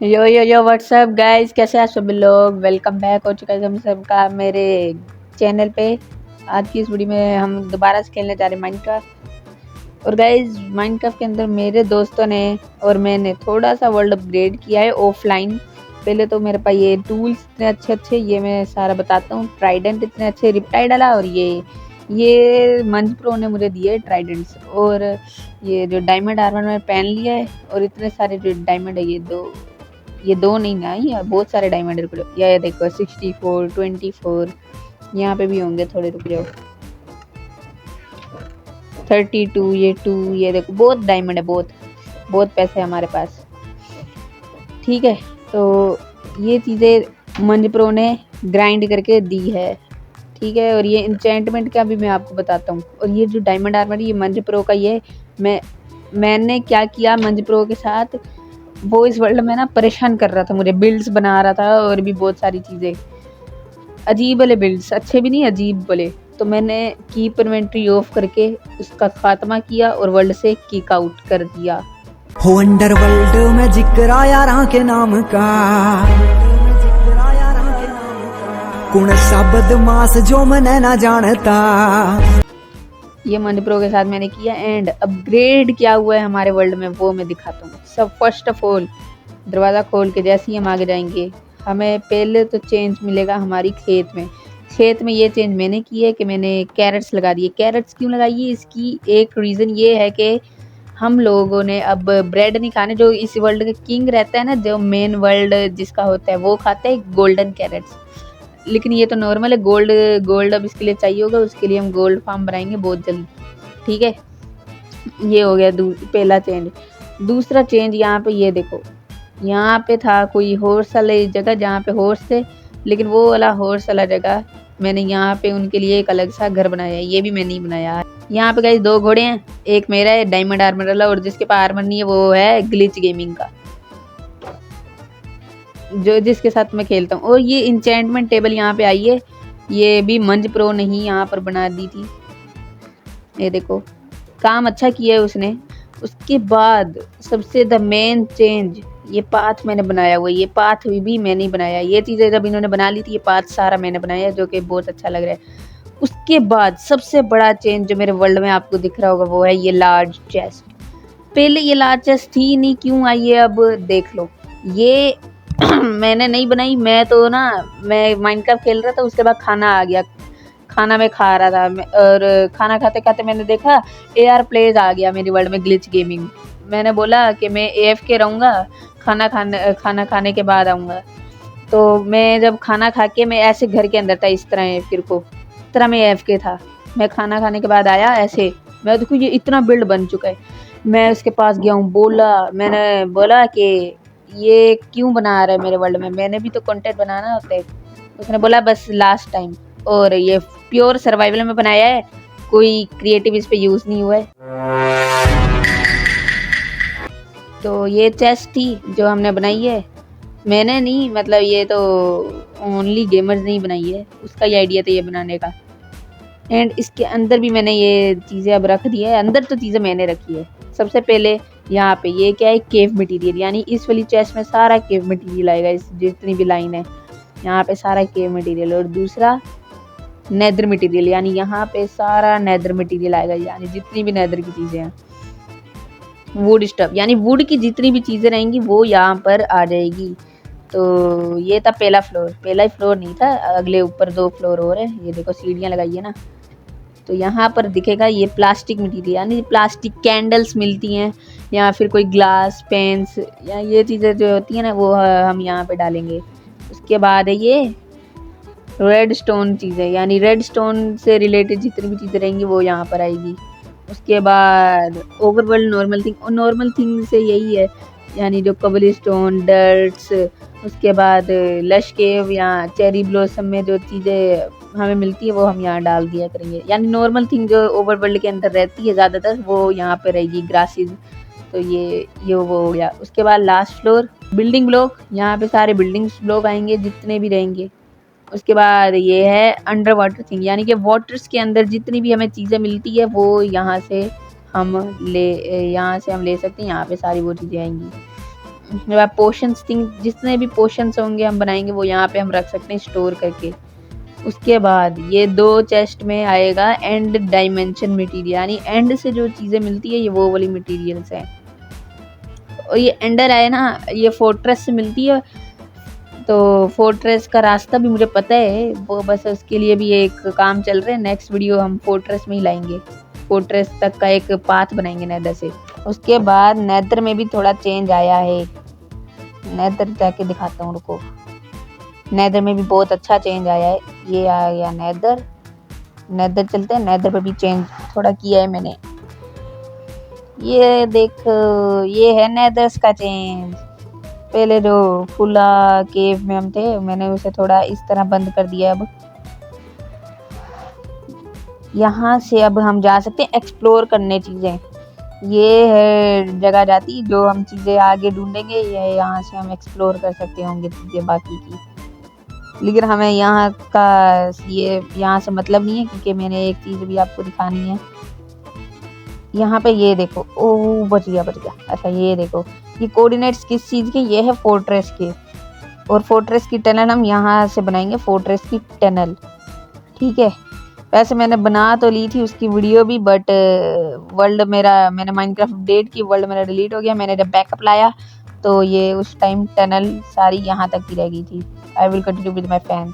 यो WhatsApp guys, कैसे हैं सब लोग। वेलकम बैक हो चुका है हम सबका मेरे चैनल पे। आज की इस वीडियो में हम दोबारा से खेलने जा रहे हैं माइनक्राफ्ट। और गाइस माइनक्राफ्ट के अंदर मेरे दोस्तों ने और मैंने थोड़ा सा वर्ल्ड अपग्रेड किया है ऑफलाइन। पहले तो मेरे पास ये टूल्स इतने अच्छे ये मैं सारा बताता हूँ। ट्राइडेंट इतने अच्छे रिप्टाइड डाला, और ये मंज प्रो ने मुझे दिए ट्राइडेंट्स। और ये जो डायमंड आर्मर मैंने पहन लिया है, और इतने सारे जो डायमंड है, ये दो नहीं ना, ये बहुत सारे डायमंड। रुक जाओ, ये देखो 64 24 यहाँ पे भी होंगे थोड़े। रुक जाओ 32 ये 2, ये देखो बहुत डायमंड है, बहुत पैसे है हमारे पास। ठीक है, तो ये चीज़ें मंज प्रो ने ग्राइंड करके दी है। ठीक है, और ये इंचेंटमेंट का भी मैं आपको बताता हूँ। और ये जो डायमंड आर्मर ये मंज प्रो का, ये मैंने क्या किया मंज प्रो के साथ, वो इस वर्ल्ड में ना परेशान कर रहा था मुझे, बिल्ड्स बना रहा था और भी बहुत सारी चीज़ें अजीब वाले बिल्ड्स, अच्छे भी नहीं अजीब वाले। तो मैंने कीप इन्वेंट्री ऑफ करके उसका खात्मा किया और वर्ल्ड से किक आउट कर दिया। हो अंडर वर्ल्ड में जिक्र आया राह के नाम का, कौन सा बदमाश जो मने ना जानता। ये मंज प्रो के साथ मैंने किया। एंड अपग्रेड क्या हुआ है हमारे वर्ल्ड में वो मैं दिखाता हूँ। सब फर्स्ट ऑफ ऑल दरवाज़ा खोल के जैसे ही हम आगे जाएंगे, हमें पहले तो चेंज मिलेगा हमारी खेत में ये चेंज मैंने की है कि मैंने कैरेट्स लगा दिए। कैरेट्स क्यों लगाई है, इसकी एक रीज़न ये है कि हम लोगों ने अब ब्रेड नहीं खाने। जो इस वर्ल्ड का किंग रहता है ना, जो मेन वर्ल्ड जिसका होता है, वो खाता है गोल्डन कैरेट्स। लेकिन ये तो नॉर्मल है। गोल्ड अब इसके लिए चाहिए होगा, उसके लिए हम गोल्ड फार्म बनाएंगे बहुत जल्दी। ठीक है, ये हो गया पहला चेंज। दूसरा चेंज यहाँ पे ये देखो, यहाँ पे था कोई हॉर्स वाली जगह जहाँ पे हॉर्स थे, लेकिन वो वाला हॉर्स वाला जगह मैंने यहाँ पे उनके लिए एक अलग सा घर बनाया है। ये भी मैंने ही बनाया है। यहाँ पे गाइस 2 घोड़े हैं, एक मेरा है डायमंड आर्मर वाला, और जिसके पास आर्मर नहीं है वो है ग्लिच गेमिंग का, जो जिसके साथ मैं खेलता हूँ। और ये इंचेंटमेंट टेबल यहाँ पे आई है, ये भी मंज प्रो ने ही यहाँ पर बना दी थी। ये देखो काम अच्छा किया है उसने। उसके बाद सबसे द मेन चेंज, ये पाथ मैंने बनाया हुआ है। ये पाथ भी मैंने ही बनाया। ये चीज़ें जब इन्होंने बना ली थी, ये पाथ सारा मैंने बनाया, जो कि बहुत अच्छा लग रहा है। उसके बाद सबसे बड़ा चेंज जो मेरे वर्ल्ड में आपको दिख रहा होगा वो है ये लार्ज चेस्ट। पहले ये लार्ज चेस्ट थी नहीं, क्यों आई है अब देख लो। ये मैंने नहीं बनाई, मैं माइनक्राफ्ट खेल रहा था, उसके बाद खाना आ गया, खाना मैं खा रहा था और खाना खाते खाते मैंने देखा AR प्लेज आ गया मेरी वर्ल्ड में, ग्लिच गेमिंग। मैंने बोला कि मैं AFK रहूँगा, खाना खाने के बाद आऊँगा। तो मैं जब खाना खा के, मैं ऐसे घर के अंदर था इस तरह, फिर को इस तरह मैं AFK था। मैं खाना खाने के बाद आया ऐसे, मैं देखो ये इतना बिल्ड बन चुका है। मैं उसके पास गया हूँ, मैंने बोला कि ये क्यों बना रहा है मेरे वर्ल्ड में, मैंने भी तो कंटेंट बनाना होता है। उसने बोला बस लास्ट टाइम। और ये प्योर सर्वाइवल में बनाया है, कोई क्रिएटिव इस पे यूज़ नहीं हुआ है। तो ये चेस्ट थी जो हमने बनाई है, मैंने नहीं, मतलब ये तो ओनली गेमर्स ने ही बनाई है, उसका ही आइडिया था ये बनाने का। एंड इसके अंदर भी मैंने ये चीज़ें अब रख दी है। अंदर तो चीज़ें मैंने रखी है। सबसे पहले यहाँ पे ये क्या है, केव मटेरियल, यानी इस वाली चेस्ट में सारा केव मटेरियल आएगा। इस जितनी भी लाइन है यहाँ पे सारा केव मटेरियल। और दूसरा नेदर मटेरियल, यानी यहाँ पे सारा नेदर मटेरियल आएगा, यानी जितनी भी नेदर की चीज़ें हैं। वुड स्टफ, यानी वुड की जितनी भी चीज़ें रहेंगी वो यहाँ पर आ जाएगी। तो ये था पहला ही फ्लोर नहीं था, अगले ऊपर 2 फ्लोर और है। ये देखो सीढ़ियाँ लगाई है ना, तो यहाँ पर दिखेगा ये प्लास्टिक मटेरियल, यानी प्लास्टिक कैंडल्स मिलती हैं, या फिर कोई ग्लास पेंस, या ये चीज़ें जो होती हैं ना, वो हम यहाँ पे डालेंगे। उसके बाद है ये रेड स्टोन चीज़ें, यानी रेड स्टोन से रिलेटेड जितनी भी चीज़ें रहेंगी वो यहाँ पर आएगी। उसके बाद ओवरवर्ल्ड नॉर्मल थिंग से यही है, यानी जो कबल स्टोन, डर्ट्स। उसके बाद लश केव या चेरी ब्लॉसम में जो चीज़ें हमें मिलती है वो हम यहाँ डाल दिया करेंगे, यानी नॉर्मल थिंग जो ओवरवर्ल्ड के अंदर रहती है ज़्यादातर वो यहाँ पे रहेगी, ग्रासेस। तो ये वो हो गया। उसके बाद लास्ट फ्लोर बिल्डिंग ब्लॉक, यहाँ पे सारे बिल्डिंग्स ब्लॉक आएंगे जितने भी रहेंगे। उसके बाद ये है अंडर वाटर थिंग, यानी कि वाटर्स के अंदर जितनी भी हमें चीज़ें मिलती है वो यहाँ से हम ले सकते हैं, यहाँ पे सारी वो चीज़ें आएंगी। पोशंस थिंग, जितने भी पोशंस होंगे हम बनाएंगे वो यहाँ पे हम रख सकते हैं स्टोर करके। उसके बाद ये 2 चेस्ट में आएगा एंड डायमेंशन मटेरियल, यानी एंड से जो चीज़ें मिलती है ये वो वाली मटेरियल्स हैं। और ये एंडर आए ना, ये फोर्ट्रेस से मिलती है, तो फोर्ट्रेस का रास्ता भी मुझे पता है, वो बस उसके लिए भी एक काम चल रहा है। नेक्स्ट वीडियो हम फोर्ट्रेस में ही लाएंगे, फोर्ट्रेस तक का एक पाथ बनाएंगे नेदर से। उसके बाद नेदर में भी थोड़ा चेंज आया है, नेदर जाके दिखाता हूँ, रुको। नेदर में भी बहुत अच्छा चेंज आया है, ये आ गया नेदर। नेदर चलते हैं, नेदर पर भी चेंज थोड़ा किया है मैंने। ये देख, ये है नेदर्स का चेंज। पहले जो खुला केव में हम थे, मैंने उसे थोड़ा इस तरह बंद कर दिया। अब यहाँ से अब हम जा सकते हैं एक्सप्लोर करने चीज़ें। ये है जगह जाती जो हम चीज़ें आगे ढूंढेंगे, ये यहाँ से हम एक्सप्लोर कर सकते होंगे चीज़ें बाकी की। लेकिन हमें यहाँ का ये यहाँ से मतलब नहीं है, क्योंकि मैंने एक चीज़ भी आपको दिखानी है। यहाँ पे ये देखो, ओह बच गया। अच्छा ये देखो, ये कोऑर्डिनेट्स किस चीज़ के, ये है फोर्ट्रेस के। और फोर्ट्रेस की टनल हम यहाँ से बनाएंगे, फोर्ट्रेस की टनल, ठीक है। वैसे मैंने बना तो ली थी उसकी वीडियो भी, बट वर्ल्ड मेरा, मैंने माइनक्राफ्ट अपडेट की, वर्ल्ड मेरा डिलीट हो गया। मैंने जब बैकअप लाया तो ये उस टाइम टनल सारी यहाँ तक की रह गई थी। I will continue with my fans.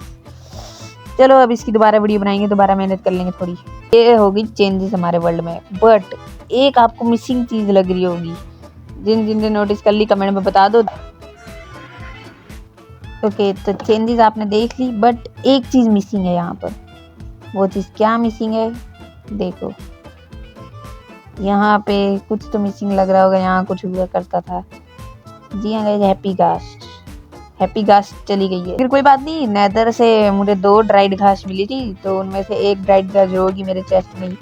चलो अब इसकी दोबारा वीडियो बनाएंगे, दोबारा मेहनत कर लेंगे थोड़ी। ये होगी चेंजेस हमारे वर्ल्ड में, बट एक आपको मिसिंग चीज़ लग रही होगी, जिन ने नोटिस कर ली कमेंट में बता दो। ओके, तो चेंजेस आपने देख ली, बट एक चीज़ मिसिंग है यहाँ पर। वो चीज़ क्या मिसिंग है, देखो यहाँ पे कुछ तो मिसिंग लग रहा होगा। यहाँ कुछ हुआ करता था, जी हाँ गाइस, हैप्पी घास चली गई है। फिर कोई बात नहीं, नेदर से मुझे 2 ड्राइड घास मिली थी, तो उनमें से एक ड्राइड घास जो होगी मेरे चेस्ट में,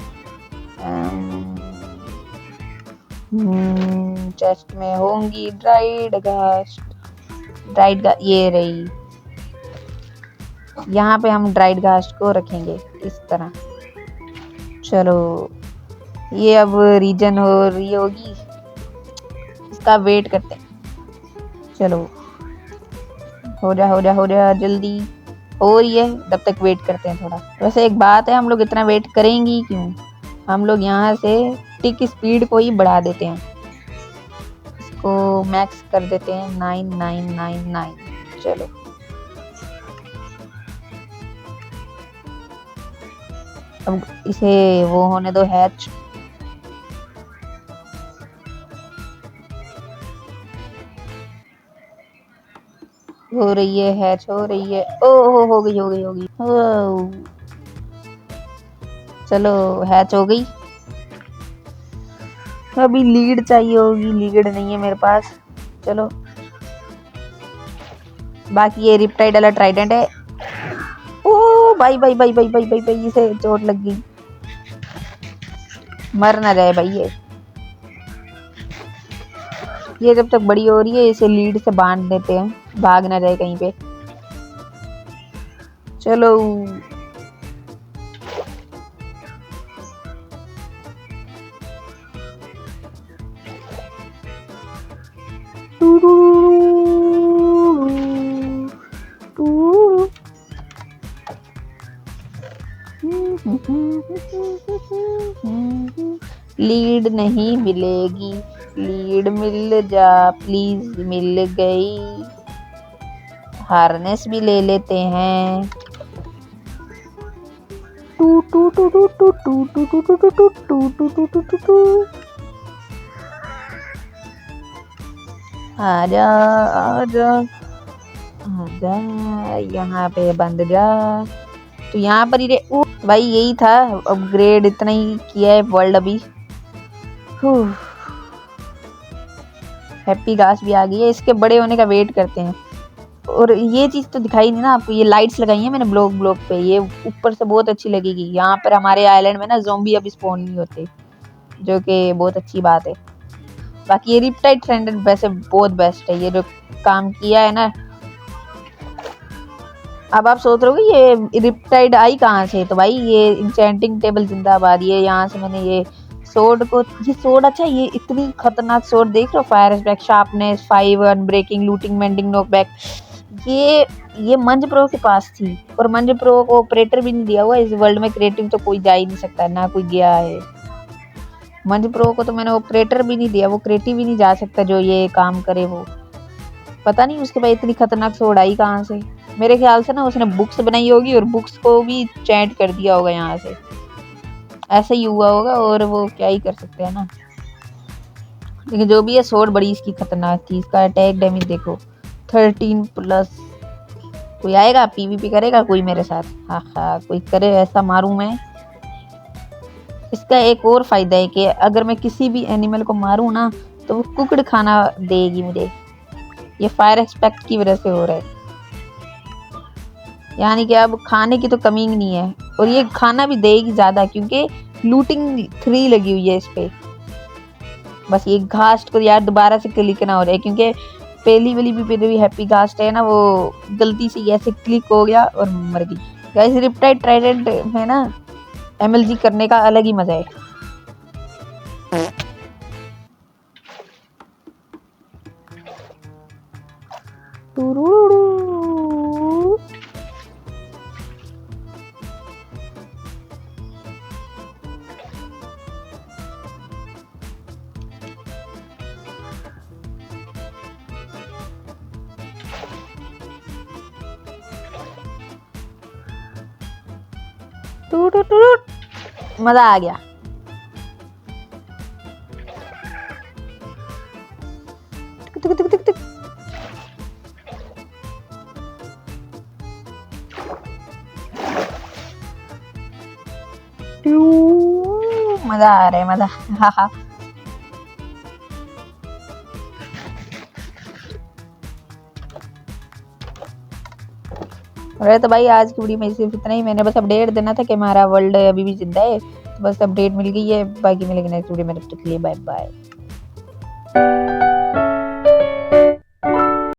चेस्ट में होंगी ड्राइड घास। ये रही, यहाँ पे हम ड्राइड घास को रखेंगे इस तरह। चलो ये अब रीजन हो रही होगी, इसका वेट करते हैं। चलो हो जा जल्दी, हो रही है, तब तक वेट करते हैं थोड़ा। वैसे एक बात है, हम लोग इतना वेट करेंगे क्यों, हम लोग यहाँ से टिक स्पीड को ही बढ़ा देते हैं, इसको मैक्स कर देते हैं 9999। चलो अब इसे वो होने दो, हैच। हो रही है, हैच हो रही है। ओ हो गई। चलो हैच हो गई। अभी लीड चाहिए होगी, लीड नहीं है मेरे पास। चलो बाकी ये रिपटाइड वाला ट्राइडेंट है। ओ भाई, इसे चोट लग गई, मर ना जाए भाई। ये जब तक बड़ी हो रही है, इसे लीड से बांध देते हैं, भाग ना जाए कहीं पे। चलो लीड नहीं मिलेगी, लीड मिल जा प्लीज। मिल गई, हार्नेस भी ले लेते हैं। आजा यहाँ पे बंद जा। तो यहाँ पर ही भाई, यही था अपग्रेड, इतना ही किया है वर्ल्ड अभी। हैप्पी घास भी आ गई है, इसके बड़े होने का वेट करते हैं। और ये चीज़ तो दिखाई नहीं ना आपको, ये लाइट्स लगाई हैं मैंने ब्लॉक पे, ये ऊपर से बहुत अच्छी लगेगी। यहाँ पर हमारे आइलैंड में ना ज़ॉम्बी अब स्पॉन नहीं होते, जो कि बहुत अच्छी बात है। बाकी ये रिपटाइड ट्रेंडेड वैसे बहुत बेस्ट है, ये जो काम किया है ना। अब आप सोच रहे हो ये रिपटाइड आई कहाँ से, तो भाई ये इंचेंटिंग टेबल जिंदाबाद। ये यहाँ से मैंने ये सोड को, ये सोड अच्छा, ये इतनी खतरनाक सोड देख रहे हो, fire aspect, sharpness 5, unbreaking, looting, mending, knockback. ये मंज प्रो के पास थी, और मंज प्रो को ऑपरेटर भी नहीं दिया हुआ। इस वर्ल्ड में क्रिएटिव तो कोई जा ही नहीं सकता, ना कोई गया है। मंज प्रो को तो मैंने ऑपरेटर भी नहीं दिया, वो क्रिएटिव भी नहीं जा सकता जो ये काम करे। वो पता नहीं उसके पास इतनी खतरनाक सोड आई कहाँ से। मेरे ख्याल से ना उसने बुक्स बनाई होगी और बुक्स को भी चैंट कर दिया होगा यहाँ से, ऐसा ही हुआ होगा। और वो क्या ही कर सकते हैं ना। लेकिन जो भी है, सोड बड़ी इसकी खतरनाक थी। इसका अटैक डैमेज देखो 13+। कोई आएगा पीवीपी करेगा कोई मेरे साथ? हाँ, कोई करे ऐसा मारूं मैं। इसका एक और फायदा है कि अगर मैं किसी भी एनिमल को मारूं ना, तो वो कुकड़ खाना देगी मुझे। ये फायर एक्सपेक्ट की वजह से हो रहा है, यानी कि अब खाने की तो कमी नहीं है। और ये खाना भी देगी ज्यादा, क्योंकि लूटिंग 3 लगी हुई है इस पे। बस ये घास्ट को यार दोबारा से क्लिक ना हो रहा है, क्योंकि पहली वाली भी हैप्पी घास्ट है ना, वो गलती से ऐसे क्लिक हो गया और मर गई। गाइस, रिप्टाइड ट्राइडेंट है ना, एमएलजी करने का अलग ही मजा है। मजा आ गया। टिक टिक टिक टिक। मजा आ रहा है, मजा। हाँ। अरे तो भाई आज की वीडियो में सिर्फ इतना ही। मैंने बस अपडेट देना था कि हमारा वर्ल्ड अभी भी जिंदा है, तो बस अपडेट मिल गई है। बाकी मिलेंगे नेक्स्ट वीडियो में, तब तक के लिए बाय बाय।